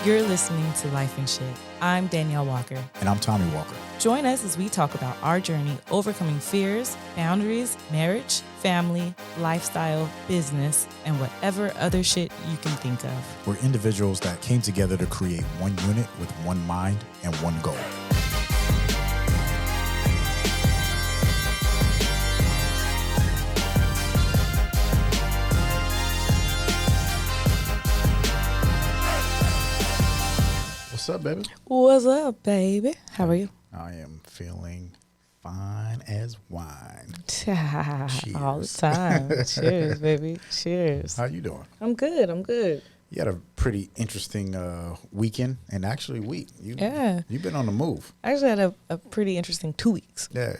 You're listening to Lyfe and Shyt. I'm Daneyel Walker. And I'm Tommy Walker. Join us as we talk about our journey overcoming fears, boundaries, marriage, family, lifestyle, business, and whatever other shit you can think of. We're individuals that came together to create one unit with one mind and one goal. What's up, baby? What's up, baby? How are you? I am feeling fine as wine. All the time. Cheers, baby. Cheers. How you doing? I'm good. You had a pretty interesting weekend and actually week. You've been on the move. I actually had a pretty interesting 2 weeks. Yeah.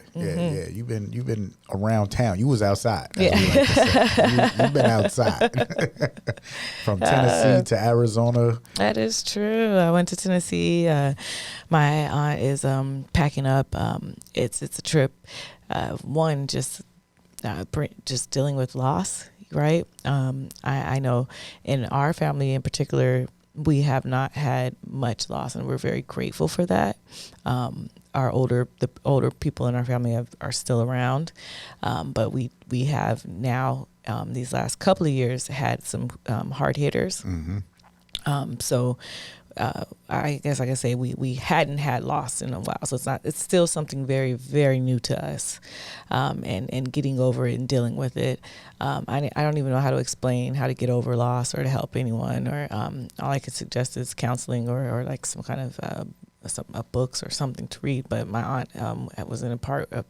You've been around town. You was outside. Yeah. You've been outside. From Tennessee to Arizona. That is true. I went to Tennessee. My aunt is packing up. It's a trip. One, just dealing with loss, right? I know in our family in particular, we have not had much loss, and we're very grateful for that. The older people in our family are still around, but we have now these last couple of years had some hard hitters. Mm-hmm. So I guess I can say we hadn't had loss in a while, so it's still something very, very new to us, and getting over it and dealing with it. I don't even know how to explain how to get over loss or to help anyone, or all I could suggest is counseling or like some kind of books or something to read. But my aunt was in a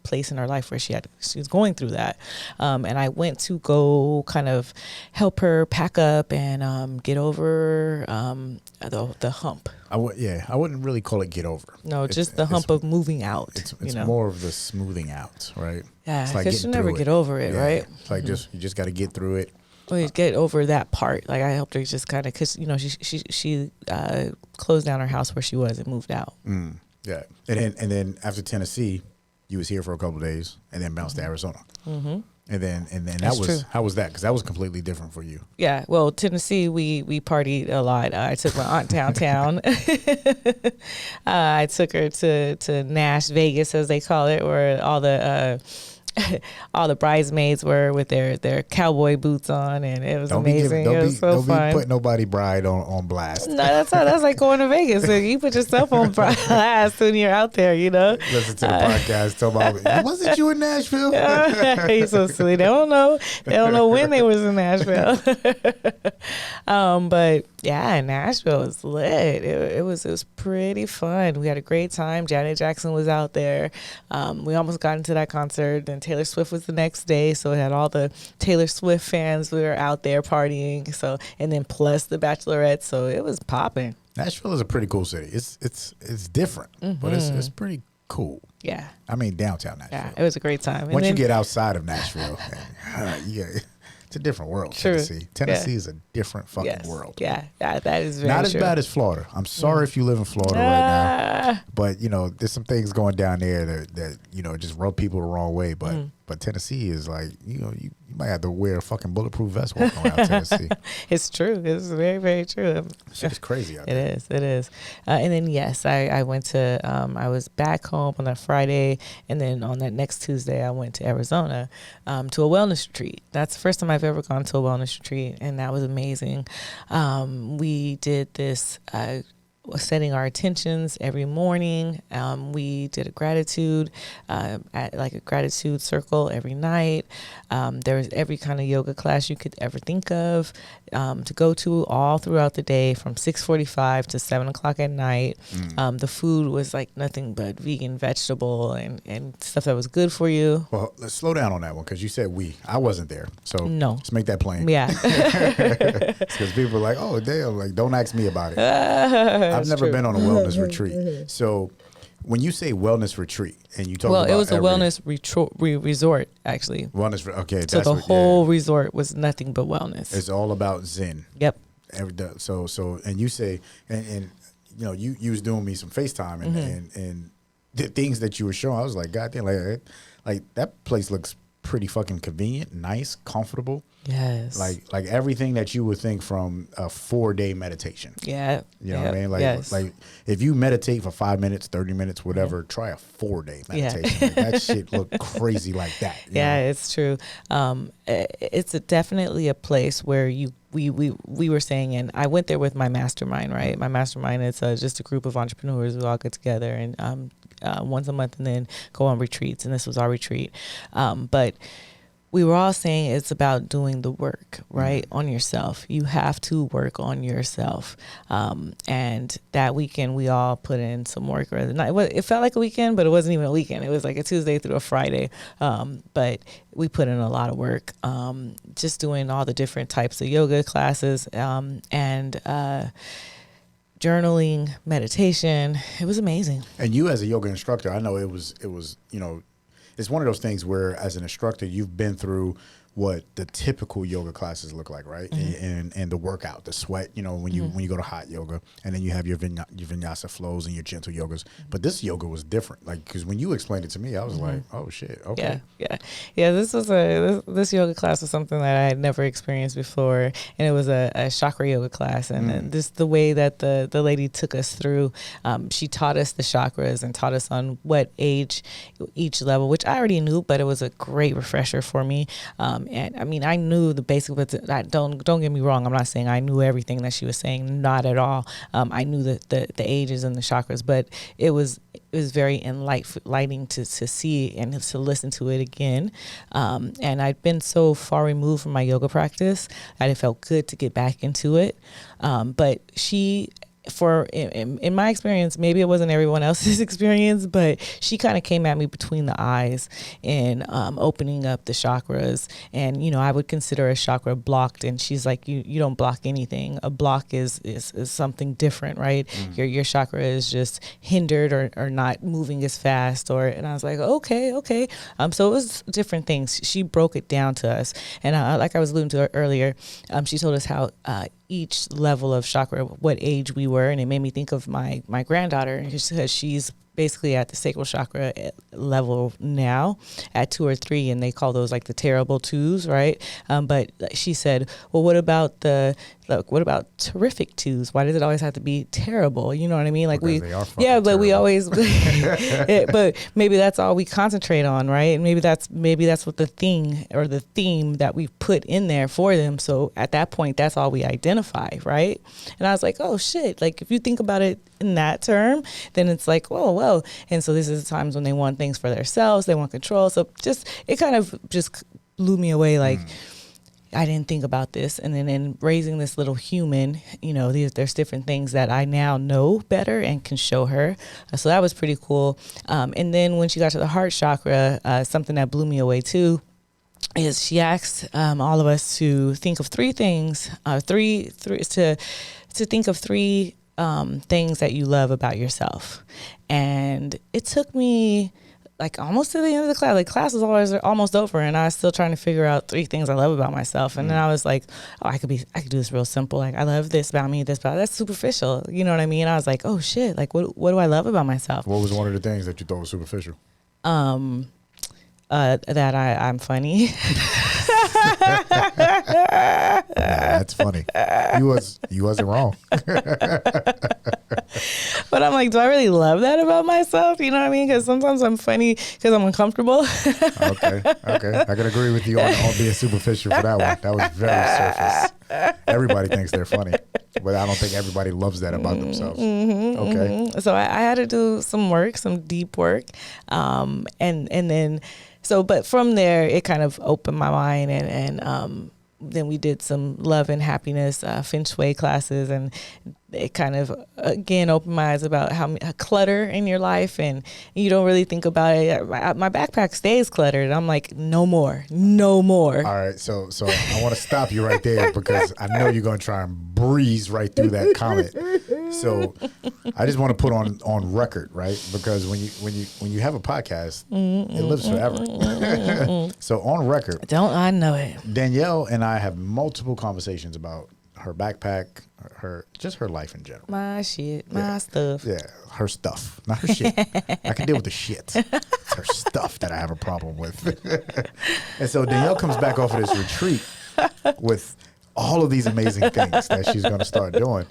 place in her life where she was going through that, and I went to go kind of help her pack up and get over the hump. I wouldn't really call it get over. No, just the hump of moving out. It's more of the smoothing out, right? Yeah, it's like because you never get over it, right? It's like you just got to get through it. Well, you get over that part. Like I helped her just kind of, because she closed down her house where she was and moved out. Yeah, and then after Tennessee, you was here for a couple of days, and then bounced to Arizona. Mm-hmm. And then That's that was true. How was that? Because that was completely different for you. Yeah, well, Tennessee, we partied a lot. I took my aunt downtown. I took her to Nash Vegas, as they call it, where all the bridesmaids were with their cowboy boots on, and it was amazing. It was so fun. Don't be putting nobody bride on blast. No, that's like going to Vegas. So you put yourself on blast when you're out there, you know. Listen to the podcast. Talk about, wasn't you in Nashville? He's so silly. They don't know when they was in Nashville. But yeah, Nashville was lit. It was pretty fun. We had a great time. Janet Jackson was out there. We almost got into that concert, and Taylor Swift was the next day, so we had all the Taylor Swift fans. We were out there partying. So, and then plus the Bachelorette. So it was popping. Nashville is a pretty cool city. It's different, but it's pretty cool. Yeah. I mean, downtown Nashville. Yeah, it was a great time. Once you get outside of Nashville, it's a different world. True. Tennessee is a different fucking world. Yeah, that is very not true. as bad as Florida. I'm sorry if you live in Florida right now, but there's some things going down there that just rub people the wrong way. But Tennessee is like you might have to wear a fucking bulletproof vest walking around Tennessee. It's true. It's very, very true. Shit is crazy out there. It is. And then yes, I went to I was back home on that Friday, and then on that next Tuesday I went to Arizona to a wellness retreat. That's the first time I've ever gone to a wellness retreat, and that was amazing. We did this setting our intentions every morning. We did a gratitude at like a gratitude circle every night. There was every kind of yoga class you could ever think of to go to all throughout the day from 6:45 to 7 o'clock at night. The food was like nothing but vegan, vegetable, and stuff that was good for you. Well, let's slow down on that one, because you said I wasn't there, so no, let's make that plain. Yeah, because people are like, oh, damn, like don't ask me about it. I've never been on a wellness retreat. So when you say wellness retreat and you talk about it was a wellness resort, actually. Wellness, okay. So the whole resort was nothing but wellness. It's all about Zen. Yep. So and you say, and you was doing me some FaceTime and the things that you were showing, I was like, God damn, like that place looks pretty fucking convenient, nice, comfortable. Yes. Like everything that you would think from a 4-day meditation. Yeah. You know what I mean? Like if you meditate for 5 minutes, 30 minutes, whatever, try a 4-day meditation. Yeah. Like that shit look crazy like that. Yeah, know? it's true. It's definitely a place where we were saying, and I went there with my mastermind, right? My mastermind is just a group of entrepreneurs who all get together and once a month and then go on retreats. And this was our retreat. But we were all saying it's about doing the work, right, on yourself. You have to work on yourself. And that weekend, we all put in some work. It felt like a weekend, but it wasn't even a weekend. It was like a Tuesday through a Friday. But we put in a lot of work, just doing all the different types of yoga classes and journaling, meditation. It was amazing. And you as a yoga instructor, I know it was, it's one of those things where as an instructor, you've been through what the typical yoga classes look like, right? Mm-hmm. And the workout, the sweat, when you go to hot yoga, and then you have your vinyasa flows and your gentle yogas. But this yoga was different, like, because when you explained it to me, I was like, oh shit, okay. Yeah. This yoga class was something that I had never experienced before, and it was a chakra yoga class, and just the way that the lady took us through, she taught us the chakras and taught us on what age each level, which I already knew, but it was a great refresher for me. And I mean, I knew the basic, but don't get me wrong. I'm not saying I knew everything that she was saying, not at all. I knew the ages and the chakras, but it was very enlightening to see and to listen to it again. And I'd been so far removed from my yoga practice that it felt good to get back into it. But in my experience, maybe it wasn't everyone else's experience, but she kind of came at me between the eyes and opening up the chakras. And, I would consider a chakra blocked. And she's like, you don't block anything. A block is something different, right? Your chakra is just hindered or not moving as fast. And I was like, okay. So it was different things. She broke it down to us. And like I was alluding to earlier, she told us how each level of chakra, what age we were. And it made me think of my granddaughter, because she's basically at the sacral chakra level now at 2 or 3, and they call those like the terrible 2s, right? But she said, well, what about terrific 2s? Why does it always have to be terrible? You know what I mean? Like but terrible. We always, but maybe that's all we concentrate on, right? And maybe that's what the thing or the theme that we've put in there for them. So at that point, that's all we identify, right? And I was like, oh shit. Like if you think about it in that term, then it's like, whoa. And so this is the times when they want things for themselves, they want control. So it kind of just blew me away. Like, I didn't think about this. And then in raising this little human, there's different things that I now know better and can show her. So that was pretty cool. And then when she got to the heart chakra, something that blew me away too is she asked all of us to think of 3 things, to think of 3 things that you love about yourself. And it took me like almost to the end of the class. Like class was almost over, and I was still trying to figure out 3 things I love about myself. And then I was like, oh, I could do this real simple. Like I love this about me, that's superficial. You know what I mean? I was like, oh shit, like what do I love about myself? What was one of the things that you thought was superficial? That I'm funny. That's funny. You wasn't wrong. But I'm like, do I really love that about myself? You know what I mean? Because sometimes I'm funny because I'm uncomfortable. Okay. I can agree with you on being superficial for that one. That was very surface. Everybody thinks they're funny, but I don't think everybody loves that about themselves. Okay. So I had to do some work, some deep work. And then, but from there, it kind of opened my mind and then we did some love and happiness feng shui classes, and it kind of again opened my eyes about how clutter in your life, and you don't really think about it. My backpack stays cluttered. I'm like, no more. All right, so I want to stop you right there because I know you're going to try and breeze right through that comment. So I just want to put on record, right? Because when you have a podcast, it lives forever. So on record, don't I know it? Daneyel and I have multiple conversations about her backpack, her life in general. My shit, my stuff. Yeah, her stuff, not her shit. I can deal with the shit. It's her stuff that I have a problem with. And so Daneyel comes back off of this retreat with all of these amazing things that she's going to start doing.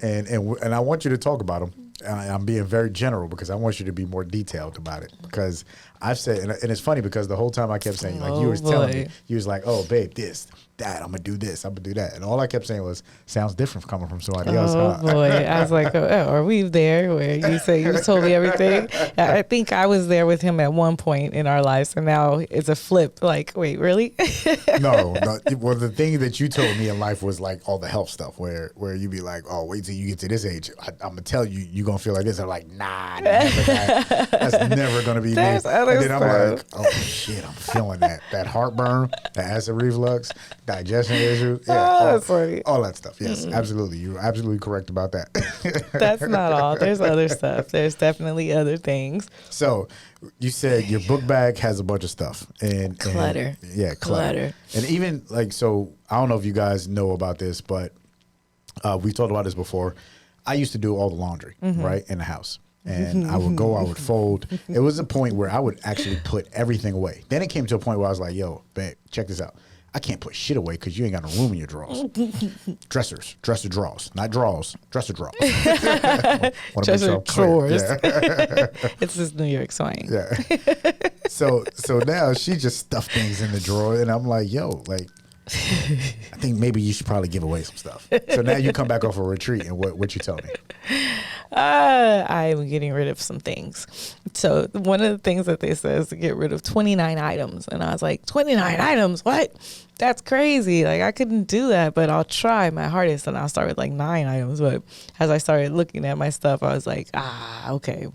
And I want you to talk about them. I'm being very general because I want you to be more detailed about it. Because I've said, and it's funny because the whole time I kept saying, like you were telling me, you was like, oh, babe, this, that, I'm going to do this, I'm going to do that. And all I kept saying was, sounds different coming from somebody else. Oh, boy. I was like, oh, are we there where you say you told me everything? I think I was there with him at one point in our lives. And now it's a flip. Like, wait, really? No. Well, the thing that you told me in life was like all the health stuff where you be like, oh, wait till you get to this age. I'm going to tell you, you're going to feel like this. I'm like, nah, never that. That's never going to be me. And then I'm like, oh, shit, I'm feeling that. That heartburn, the acid reflux, digestion issues. Yeah, all that stuff. Yes, absolutely. You're absolutely correct about that. That's not all. There's other stuff. There's definitely other things. So you said your book bag has a bunch of stuff. And clutter. Clutter. And even like, so I don't know if you guys know about this, but we talked about this before. I used to do all the laundry, right, in the house. And I would fold. It was a point where I would actually put everything away. Then it came to a point where I was like, yo, babe, check this out. I can't put shit away because you ain't got no room in your drawers. Dresser drawers, not drawers, dresser drawers. Dresser drawers. Yeah. It's this New York slang. Yeah. So now she just stuffed things in the drawer, and I'm like, yo, like, I think maybe you should probably give away some stuff. So now you come back off a retreat, and what you tell me? I'm getting rid of some things. So one of the things that they say is to get rid of 29 items. And I was like, 29 items? What? That's crazy. Like, I couldn't do that, but I'll try my hardest. And I'll start with like 9 items. But as I started looking at my stuff, I was like, okay,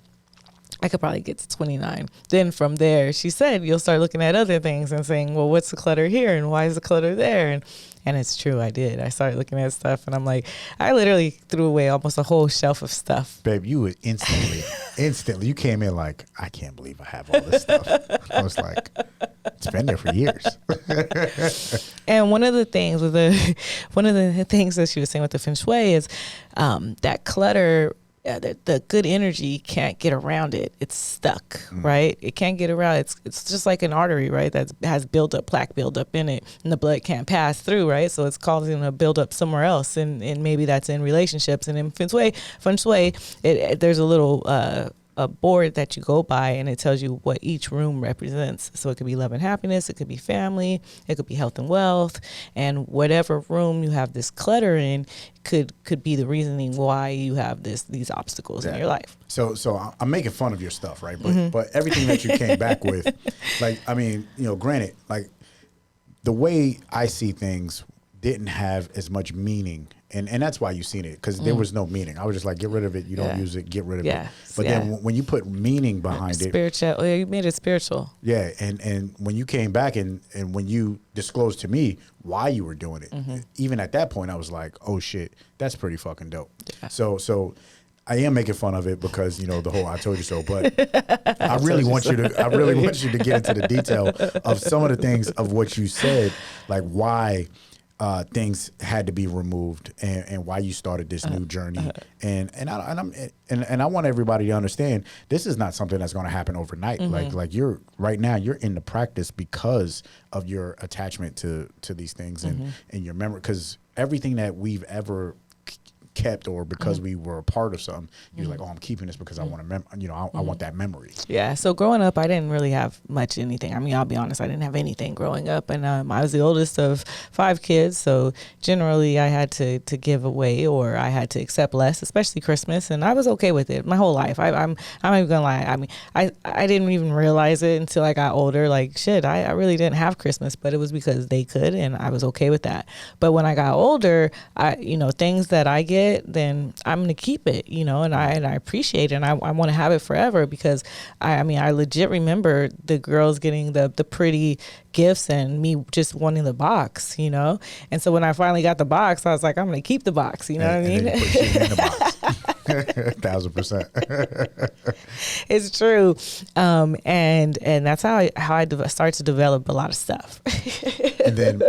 I could probably get to 29. Then from there, she said, you'll start looking at other things and saying, well, what's the clutter here? And why is the clutter there? And it's true, I did. I started looking at stuff, and I'm like, I literally threw away almost a whole shelf of stuff. Babe, you would instantly, you came in like, I can't believe I have all this stuff. I was like, it's been there for years. And one of the things that she was saying with the feng shui is that clutter. The good energy can't get around it. It's stuck, right? It can't get around. It's just like an artery, right? That has plaque buildup in it, and the blood can't pass through, right? So it's causing a buildup somewhere else, and maybe that's in relationships. And in feng shui, there's a little a board that you go by, and it tells you what each room represents. So it could be love and happiness, it could be family, it could be health and wealth, and whatever room you have this clutter in could be the reasoning why you have these obstacles in your life. So I'm making fun of your stuff, right? But everything that you came back with, like, I mean, granted, like the way I see things didn't have as much meaning. And that's why you seen it, because there was no meaning. I was just like, get rid of it. You don't use it. Get rid of it. But then when you put meaning behind spiritual, you made it spiritual. Yeah, and when you came back and when you disclosed to me why you were doing it, even at that point, I was like, oh shit, that's pretty fucking dope. Yeah. So I am making fun of it because the whole "I told you so," but I really want you to get into the detail of some of the things of what you said, like why. Things had to be removed, and why you started this new journey, and I want everybody to understand this is not something that's going to happen overnight. Like you're right now, you're in the practice because of your attachment to these things and your memory, because everything that we've ever kept or because we were a part of something, you're like, oh, I'm keeping this because I want to I want that memory. Yeah. So growing up, I didn't really have much anything. I mean, I'll be honest, I didn't have anything growing up, and I was the oldest of 5 kids, so generally I had to give away, or I had to accept less, especially Christmas, and I was okay with it my whole life. I'm not even gonna lie. I mean, I didn't even realize it until I got older. Like, shit, I really didn't have Christmas, but it was because they could, and I was okay with that. But when I got older, things that I get, then I'm going to keep it, and I appreciate it, and I want to have it forever, because I legit remember the girls getting the pretty gifts and me just wanting the box, and so when I finally got the box, I was like, I'm going to keep the box, what I mean? And then you put shit in the box. 1,000%. It's true. And that's how I start to develop a lot of stuff. And then,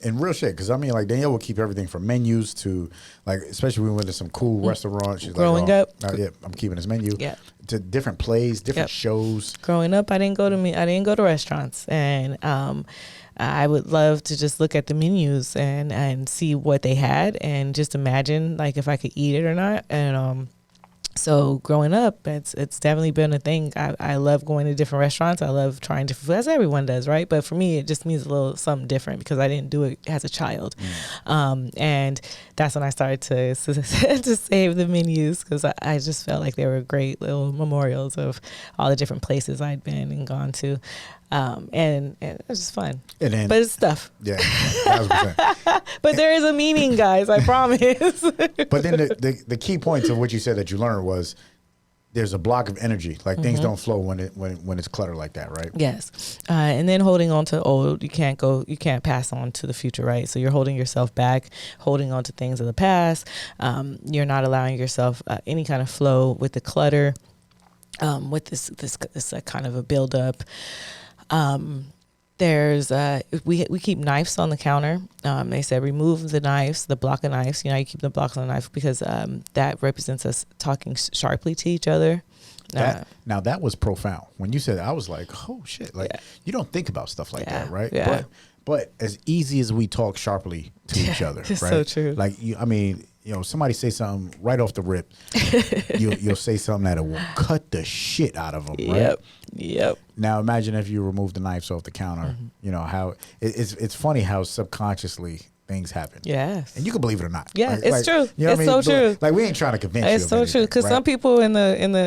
and real shit, because I mean, like, Daneyel will keep everything from menus to, like, especially when we went to some cool restaurants. She's Growing like, up. yeah, I'm keeping this menu. Yeah. To different plays, different shows. Growing up, I didn't go to restaurants, and I would love to just look at the menus and see what they had, and just imagine like if I could eat it or not. And so growing up, it's definitely been a thing. I love going to different restaurants. I love trying different food, as everyone does, right? But for me, it just means a little something different because I didn't do it as a child. And that's when I started to save the menus, because I just felt like they were great little memorials of all the different places I'd been and gone to. And it was just fun. But it's stuff. Yeah, 1,000%. But there is a meaning, guys, I promise. But then the key points of what you said that you learned was there's a block of energy. Like, things don't flow when it's cluttered like that, right? Yes. And then holding on to old, you can't pass on to the future, right? So you're holding yourself back, holding on to things of the past. You're not allowing yourself any kind of flow with the clutter, with this kind of a buildup. There's we keep knives on the counter. They said remove the knives, the block of knives. You keep the blocks on the knife because that represents us talking sharply to each other. Now that was profound. When you said that, I was like, oh shit! Like, you don't think about stuff like that, right? Yeah. But as easy as we talk sharply to each other, right? So true. Like, somebody say something right off the rip, you'll say something that will cut the shit out of them, right? Yep. Now imagine if you remove the knives off the counter. How it's funny how subconsciously things happen. Yes. And you can believe it or not. Yeah, it's true. It's so true. Like, we ain't trying to convince you. It's so true. Because some people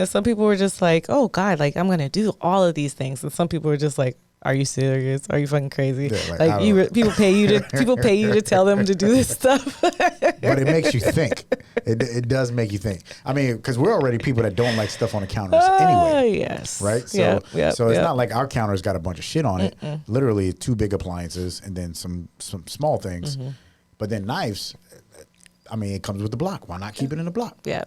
some people were just like, oh God, like, I'm going to do all of these things. And some people were just like, are you serious? Are you fucking crazy? Yeah, people pay you to tell them to do this stuff. But it makes you think. It does make you think. I mean, because we're already people that don't like stuff on the counters anyway. Yes. Right? So it's not like our counter's got a bunch of shit on it. Literally 2 big appliances and then some small things. But then knives, I mean, it comes with the block. Why not keep it in the block? Yeah.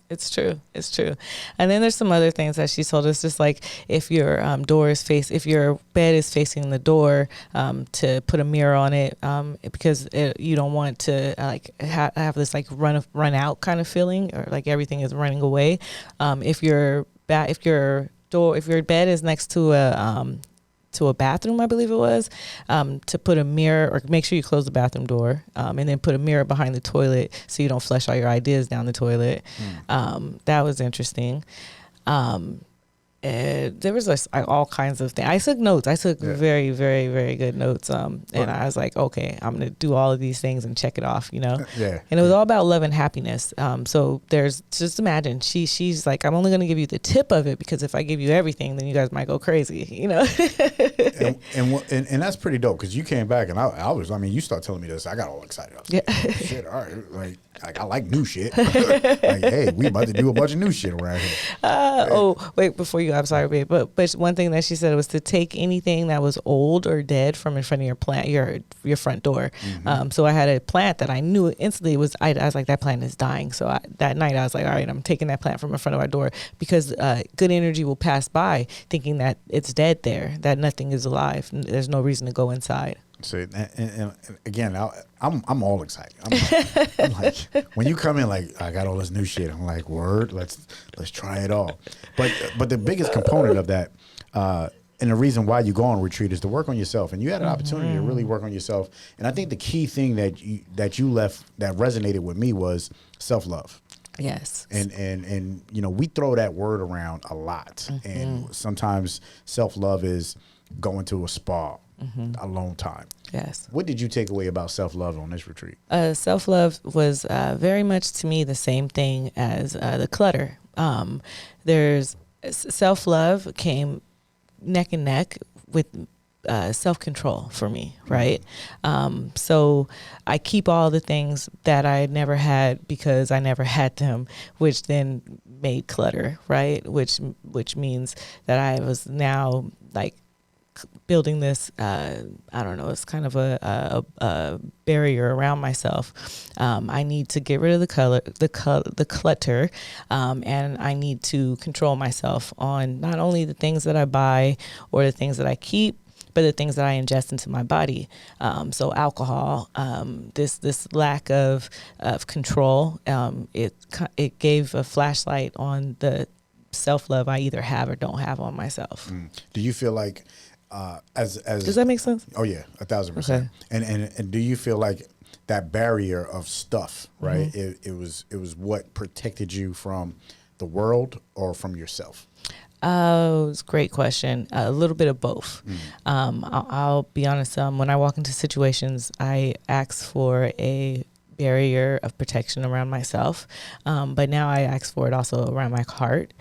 It's true. And then there's some other things that she told us, just like if your if your bed is facing the door, to put a mirror on it, because you don't want to have this like run out kind of feeling, or like everything is running away. If your bed is next to a bathroom, I believe it was, to put a mirror, or make sure you close the bathroom door, and then put a mirror behind the toilet so you don't flush all your ideas down the toilet. That was interesting. There was all kinds of things. I took notes. I took very, very, very good notes. And I was like, okay, I'm going to do all of these things and check it off, Yeah. And it was all about love and happiness. So just imagine, she's like, I'm only going to give you the tip of it, because if I give you everything, then you guys might go crazy, and that's pretty dope, because you came back and you start telling me this, I got all excited. I was like, oh, shit, all right. Like I like new shit. Like, hey, we about to do a bunch of new shit around here. Oh, wait, before you go, I'm sorry, babe. But one thing that she said was to take anything that was old or dead from in front of your plant, your front door. So I had a plant that I knew instantly I was like, that plant is dying. So that night I was like, all right, I'm taking that plant from in front of our door, because good energy will pass by thinking that it's dead there, that nothing is alive. There's no reason to go inside. So and again, I'm all excited. I'm like, when you come in, like, I got all this new shit, I'm like, word, let's try it all. But the biggest component of that, and the reason why you go on retreat, is to work on yourself. And you had an opportunity to really work on yourself. And I think the key thing that you left that resonated with me was self-love. Yes. And we throw that word around a lot. And sometimes self-love is going to a spa, alone time. Yes. What did you take away about self-love on this retreat? Self-love was very much to me the same thing as the clutter. There's self-love came neck and neck with self-control for me, right? So I keep all the things that I never had because I never had them, which then made clutter, right? Which means that I was now like building this, I don't know, it's kind of a barrier around myself. I need to get rid of the clutter, and I need to control myself on not only the things that I buy or the things that I keep, but the things that I ingest into my body. So alcohol, this lack of control, it gave a flashlight on the self-love I either have or don't have on myself. Do you feel like, as does that make sense? Oh yeah, 1,000%. Okay. And do you feel like that barrier of stuff, right? It was what protected you from the world or from yourself? It's a great question. A little bit of both. I'll be honest. When I walk into situations, I ask for a barrier of protection around myself. But now I ask for it also around my heart,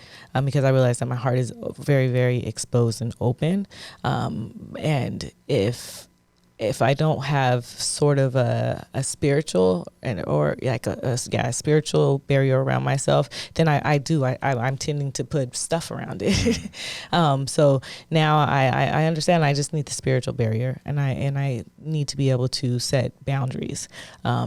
because I realize that my heart is very, very exposed and open. And if I don't have sort of a spiritual or like a spiritual barrier around myself, then I'm tending to put stuff around it. So now I understand I just need the spiritual barrier, and I need to be able to set boundaries,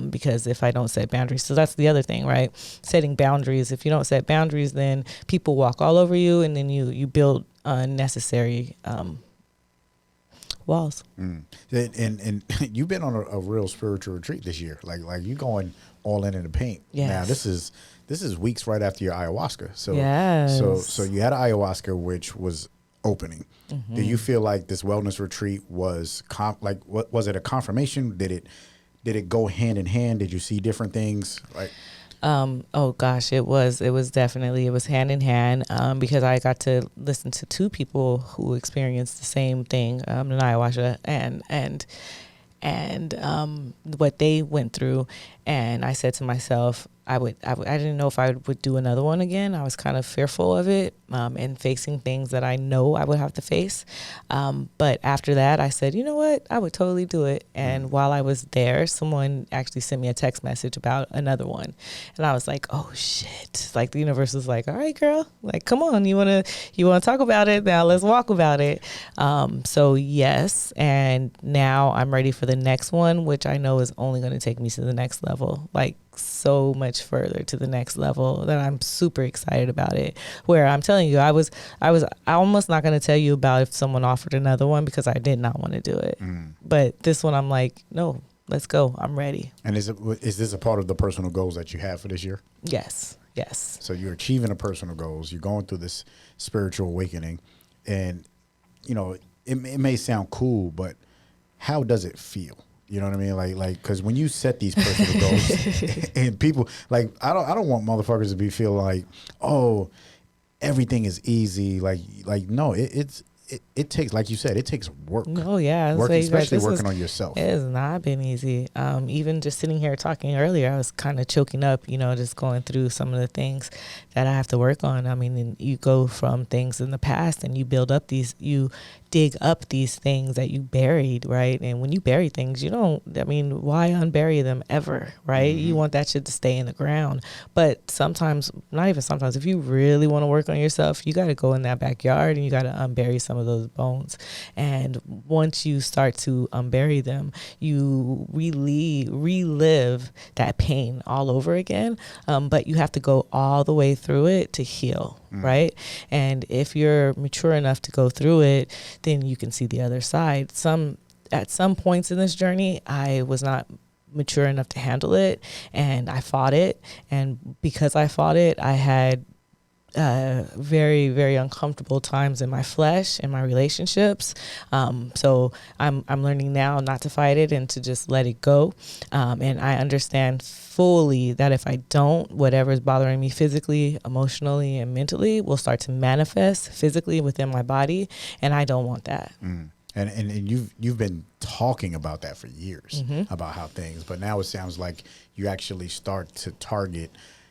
because if I don't set boundaries, so that's the other thing, right? Setting boundaries. If you don't set boundaries, then people walk all over you, and then you build unnecessary walls. And you've been on a real spiritual retreat this year. Like you going all in the paint. Yes. Now this is weeks right after your ayahuasca. So yes. so you had ayahuasca, which was opening. Do you feel like this wellness retreat was was it a confirmation? Did it go hand in hand? Did you see different things? Like oh gosh, it was definitely, it was hand in hand, because I got to listen to two people who experienced the same thing, in ayahuasca, and what they went through. And I said to myself, I didn't know if I would do another one again. I was kind of fearful of it, and facing things that I know I would have to face. But after that, I said, you know what? I would totally do it. And while I was there, someone actually sent me a text message about another one. And I was like, oh shit. Like the universe was like, all right, girl, like, come on. You want to talk about it? Now let's walk about it. So yes. And now I'm ready for the next one, which I know is only going to take me to the next level. Like, so much further to the next level, that I'm super excited about it. Where I'm telling you, I was almost not going to tell you about if someone offered another one, because I did not want to do it. But this one, I'm like, no, let's go. I'm ready. And is this a part of the personal goals that you have for this year? Yes. So you're achieving the personal goals. You're going through this spiritual awakening, and you know it may sound cool, but how does it feel? You know what I mean? Like, because when you set these personal goals, and people like, I don't want motherfuckers to be feel like, oh, everything is easy. Like no, it takes, like you said, it takes work. Oh yeah, especially working on yourself. It has not been easy. Even just sitting here talking earlier, I was kind of choking up. Just going through some of the things that I have to work on. I mean, you go from things in the past, and you dig up these things that you buried, right? And when you bury things, why unbury them ever, right? You want that shit to stay in the ground. But sometimes, not even sometimes, if you really want to work on yourself, you got to go in that backyard and you got to unbury some of those bones. And once you start to unbury them, you relive that pain all over again. But you have to go all the way through it to heal, right? And if you're mature enough to go through it, then you can see the other side. At some points in this journey, I was not mature enough to handle it, and I fought it. And because I fought it, I had very, very uncomfortable times in my flesh and my relationships. So I'm learning now not to fight it and to just let it go. And I understand fully that if I don't, whatever is bothering me physically, emotionally, and mentally will start to manifest physically within my body. And I don't want that. And you've been talking about that for years, about how things, but now it sounds like you actually start to target.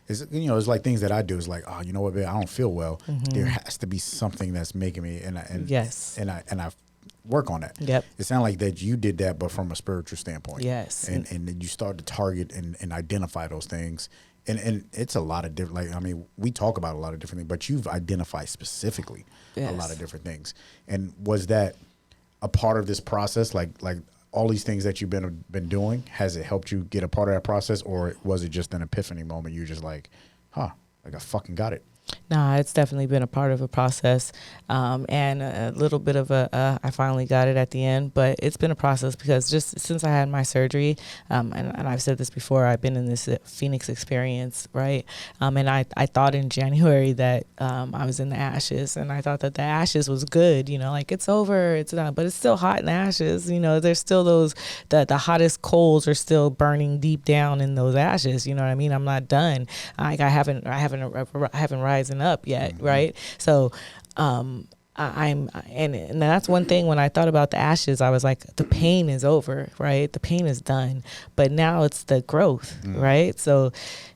It's like things that I do is like, oh, you know what, babe, I don't feel well. There has to be something that's making me, and yes, and I work on that. Yep. It sounded like that you did that, but from a spiritual standpoint. Yes. And then you start to target and identify those things. And it's a lot of different, we talk about a lot of different things, but you've identified specifically a lot of different things. And was that a part of this process? Like all these things that you've been doing, has it helped you get a part of that process, or was it just an epiphany moment? You're just like, huh, like I fucking got it. Nah, it's definitely been a part of a process, and a little bit of I finally got it at the end, but it's been a process because just since I had my surgery, and I've said this before, I've been in this Phoenix experience, right? And I thought in January that I was in the ashes, and I thought that the ashes was good, like it's over, it's done, but it's still hot in the ashes, there's still those, the hottest coals are still burning deep down in those ashes, you know what I mean? I'm not done. I haven't rising up yet, right? So and that's one thing. When I thought about the ashes, I was like, the pain is over, right? The pain is done, but now it's the growth, right? So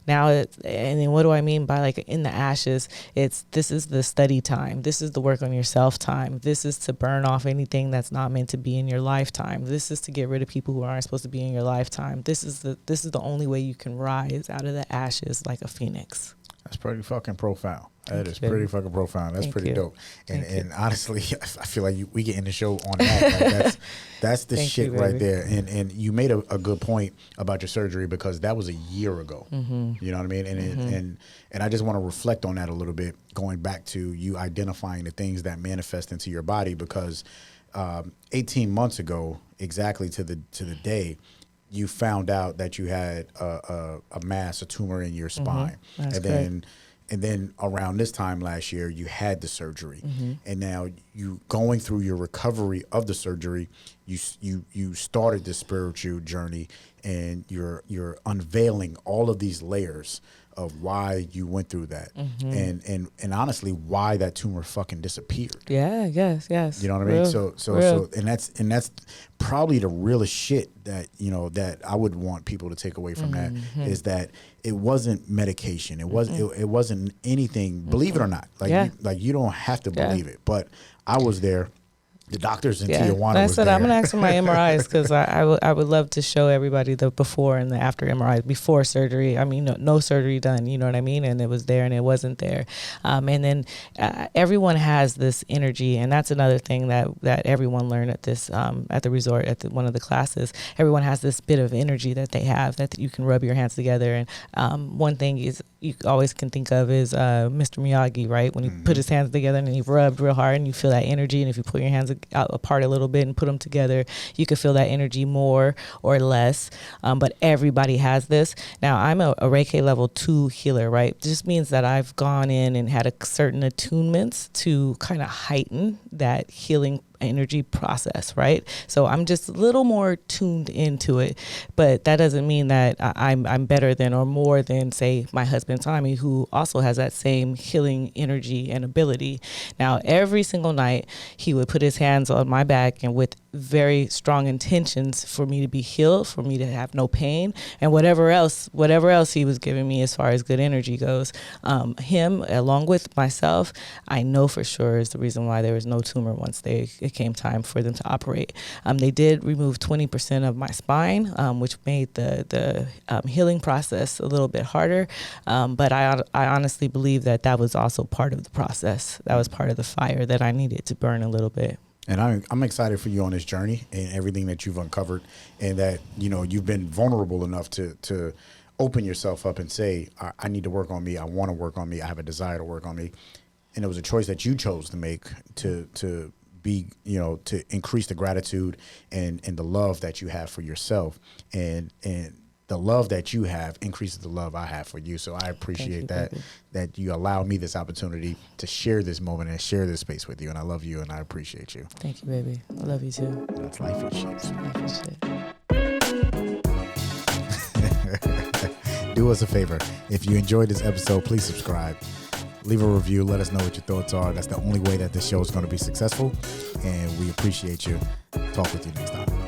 now and then what do I mean by like in the ashes? This is the study time. This is the work on yourself time. This is to burn off anything that's not meant to be in your lifetime. This is to get rid of people who aren't supposed to be in your lifetime. This is the only way you can rise out of the ashes like a phoenix. That's pretty fucking profound. That is pretty fucking profound. That's pretty dope. And honestly, I feel like we get in the show on that. Like that's the shit right there. And you made a good point about your surgery, because that was a year ago. You know what I mean? And I just want to reflect on that a little bit, going back to you identifying the things that manifest into your body, because 18 months ago, exactly to the day, you found out that you had a tumor in your spine. And then around this time last year, you had the surgery. And now you going through your recovery of the surgery, you started this spiritual journey, and you're unveiling all of these layers of why you went through that, and honestly, why that tumor fucking disappeared. Yes. You know what I mean? So and that's probably the realest shit that that I would want people to take away from that, is that it wasn't medication. It wasn't anything. Believe it or not, you don't have to believe it, but I was there. The doctors in Tijuana. I said I'm gonna ask for my MRIs, because I would love to show everybody the before and the after MRIs, before surgery. I mean, no surgery done. You know what I mean? And it was there and it wasn't there. And then everyone has this energy, and that's another thing that everyone learned at this at the resort, at one of the classes. Everyone has this bit of energy that they have that you can rub your hands together. And one thing is you always can think of is Mr. Miyagi, right? When he put his hands together and he rubbed real hard, and you feel that energy. And if you put your hands out apart a little bit and put them together, you could feel that energy more or less. But everybody has this. Now, I'm a Reiki level 2 healer, right? It just means that I've gone in and had a certain attunements to kind of heighten that healing energy process, right? So I'm just a little more tuned into it, but that doesn't mean that I'm better than or more than, say, my husband Tommy, who also has that same healing energy and ability. Now, every single night he would put his hands on my back, and with very strong intentions for me to be healed, for me to have no pain, and whatever else he was giving me as far as good energy goes. Him, along with myself, I know for sure is the reason why there was no tumor once it came time for them to operate. They did remove 20% of my spine, which made the healing process a little bit harder. But I honestly believe that was also part of the process. That was part of the fire that I needed to burn a little bit. And I'm excited for you on this journey and everything that you've uncovered, and that you've been vulnerable enough to open yourself up and say, I need to work on me. I want to work on me. I have a desire to work on me. And it was a choice that you chose to make to be, to increase the gratitude and the love that you have for yourself, and the love that you have increases the love I have for you. So I appreciate that you allow me this opportunity to share this moment and share this space with you. And I love you, and I appreciate you. Thank you, baby. I love you too. That's life and shit. Life and shit. Do us a favor. If you enjoyed this episode, please subscribe. Leave a review. Let us know what your thoughts are. That's the only way that this show is going to be successful. And we appreciate you. Talk with you next time.